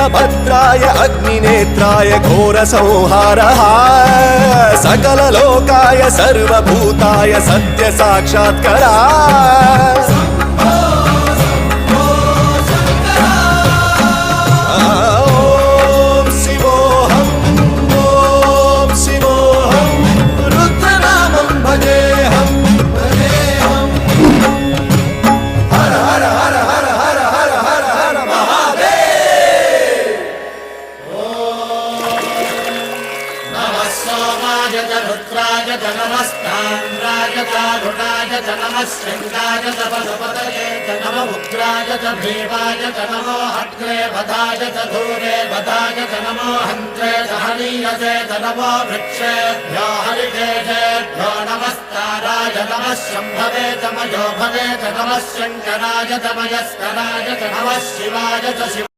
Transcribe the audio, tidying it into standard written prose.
वीरभद्राय अग्निनेत्राय घोरसंहारः सकललोकाय सर्वभूताय सत्यसाक्षात्करा नमः शङ्काय च पशुपतये च नमः उग्राय च भीमाय च नमो हत्रे वधाय च धूरे वधाय च नमो हन्त्रे च हनीयसे च नमो वृक्षेभ्यो हरिकेशेभ्यो नमस्काराय नमः शम्भवे च मयो भवे च नमः शङ्कराय च मयस्कराय च नमः शिवाय च शिव